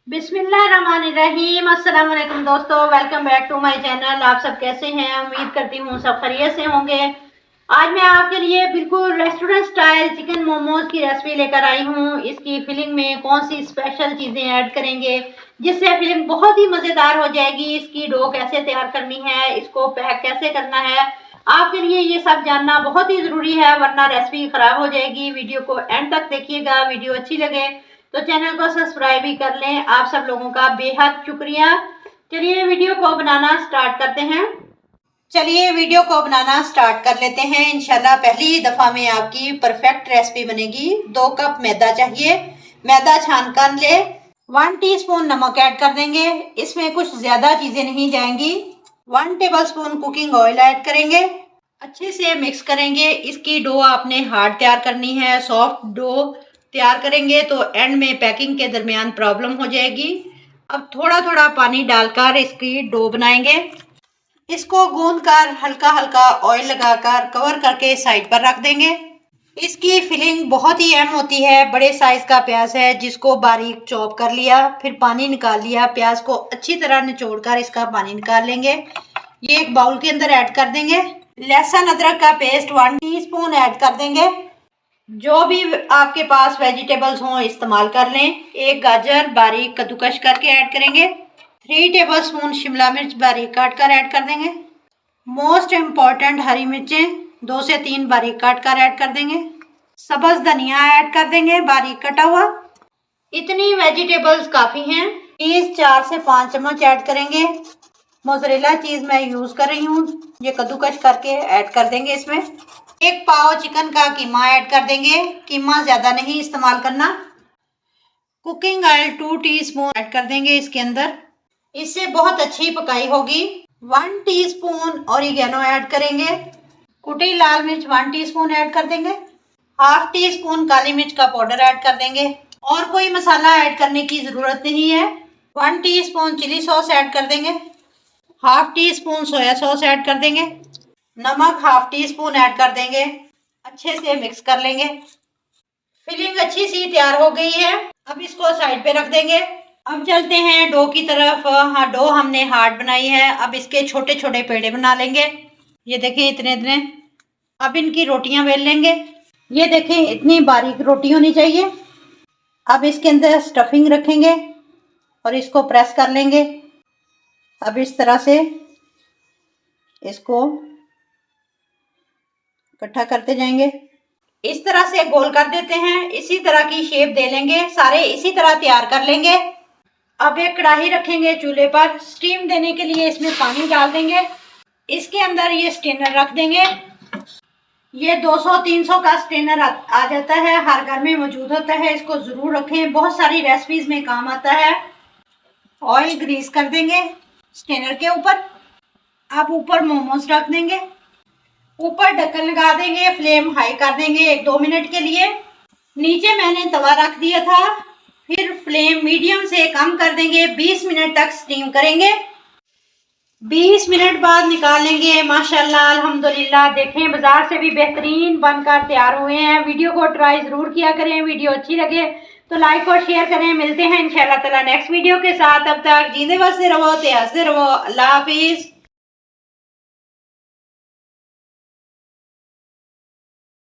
बिस्मिल्लाहिर्रहमानिर्रहीम। अस्सलाम वालेकुम दोस्तों, welcome back to my channel. आप सब कैसे हैं? उम्मीद करती हूँ सब खैरियत से होंगे। आज मैं आपके लिए बिल्कुल रेस्टोरेंट स्टाइल चिकन मोमोज की रेसिपी लेकर आई हूँ। इसकी फिलिंग में कौन सी स्पेशल चीज़ें ऐड करेंगे जिससे फिलिंग बहुत ही मज़ेदार हो जाएगी। इसकी डो कैसे तैयार करनी है, इसको पैक कैसे करना है, आपके लिए ये सब जानना बहुत ही ज़रूरी है, वरना रेसिपी ख़राब हो जाएगी। वीडियो को एंड तक देखिएगा। वीडियो अच्छी लगे तो चैनल को सब्सक्राइब भी कर लें। आप सब लोगों का बेहद शुक्रिया। चलिए वीडियो को बनाना स्टार्ट करते हैं। लेते हैं। इंशाल्लाह पहली दफ़ा में आपकी परफेक्ट रेसिपी बनेगी। 2 कप मैदा चाहिए। मैदा छान कर ले। 1 टीस्पून नमक ऐड कर देंगे। इसमें कुछ ज़्यादा चीज़ें नहीं जाएंगी। 1 टेबलस्पून कुकिंग ऑयल ऐड करेंगे। अच्छे से मिक्स करेंगे। इसकी डो आपने हार्ड तैयार करनी है, सॉफ्ट डो तैयार करेंगे तो एंड में पैकिंग के दरमियान प्रॉब्लम हो जाएगी। अब थोड़ा थोड़ा पानी डालकर इसकी डो बनाएंगे। इसको गूंद कर हल्का हल्का ऑयल लगाकर कवर करके साइड पर रख देंगे। इसकी फिलिंग बहुत ही अहम होती है। बड़े साइज का प्याज है जिसको बारीक चॉप कर लिया, फिर पानी निकाल लिया। प्याज को अच्छी तरह निचोड़ कर इसका पानी निकाल लेंगे। ये एक बाउल के अंदर ऐड कर देंगे। लहसुन अदरक का पेस्ट 1 टीस्पून ऐड कर देंगे। जो भी आपके पास वेजिटेबल्स हों इस्तेमाल कर लें। 1 गाजर बारीक कद्दूकश करके ऐड करेंगे। 3 टेबलस्पून शिमला मिर्च बारीक काट कर ऐड कर देंगे। मोस्ट इम्पॉर्टेंट हरी मिर्चें 2 से 3 बारीक काट कर ऐड कर देंगे। सब्ज धनिया ऐड कर देंगे बारीक कटा हुआ। इतनी वेजिटेबल्स काफ़ी हैं। चीज़ 4 से 5 चम्मच ऐड करेंगे। मोज़रेला चीज़ मैं यूज़ कर रही हूँ। ये कद्दूकश करके ऐड कर देंगे। इसमें 1 पाव चिकन का कीमा ऐड कर देंगे। कीमा ज़्यादा नहीं इस्तेमाल करना। कुकिंग ऑयल 2 टीस्पून ऐड कर देंगे इसके अंदर। इससे बहुत अच्छी पकाई होगी। 1 टीस्पून ऑरिगेनो ऐड करेंगे। कुटी लाल मिर्च 1 टीस्पून ऐड कर देंगे। हाफ टीस्पून काली मिर्च का पाउडर ऐड कर देंगे। और कोई मसाला ऐड करने की ज़रूरत नहीं है। 1 टीस्पून चिली सॉस ऐड कर देंगे। Half teaspoon soya sauce add कर देंगे। नमक हाफ टीस्पून ऐड कर देंगे। अच्छे से मिक्स कर लेंगे। फिलिंग अच्छी सी तैयार हो गई है। अब इसको साइड पे रख देंगे। अब चलते हैं डो की तरफ। हाँ, डो हमने हार्ड बनाई है। अब इसके छोटे छोटे पेड़े बना लेंगे। ये देखें इतने इतने। अब इनकी रोटियां बेल लेंगे। ये देखें इतनी बारीक रोटी होनी चाहिए। अब इसके अंदर स्टफिंग रखेंगे और इसको प्रेस कर लेंगे। अब इस तरह से इसको इकट्ठा करते जाएंगे। इस तरह से गोल कर देते हैं। इसी तरह की शेप दे लेंगे। सारे इसी तरह तैयार कर लेंगे। अब एक कढ़ाई रखेंगे चूल्हे पर। स्टीम देने के लिए इसमें पानी डाल देंगे। इसके अंदर ये स्टेनर रख देंगे। ये 200-300 का स्टेनर आ जाता है, हर घर में मौजूद होता है। इसको ज़रूर रखें, बहुत सारी रेसिपीज़ में काम आता है। ऑयल ग्रीस कर देंगे स्टेनर के ऊपर। अब ऊपर मोमोज रख देंगे। ऊपर ढक्कन लगा देंगे। फ्लेम हाई कर देंगे 1-2 मिनट के लिए। नीचे मैंने तवा रख दिया था। फिर फ्लेम मीडियम से कम कर देंगे। 20 मिनट तक स्टीम करेंगे। 20 मिनट बाद निकालेंगे। माशाल्लाह अल्हम्दुलिल्लाह, देखें बाजार से भी बेहतरीन बनकर तैयार हुए हैं। वीडियो को ट्राई ज़रूर किया करें। वीडियो अच्छी लगे तो लाइक और शेयर करें। मिलते हैं इंशाल्लाह ताला नेक्स्ट वीडियो के साथ। तब तक जींदे बसते रहो, हंसते रहो। अल्लाह हाफिज़।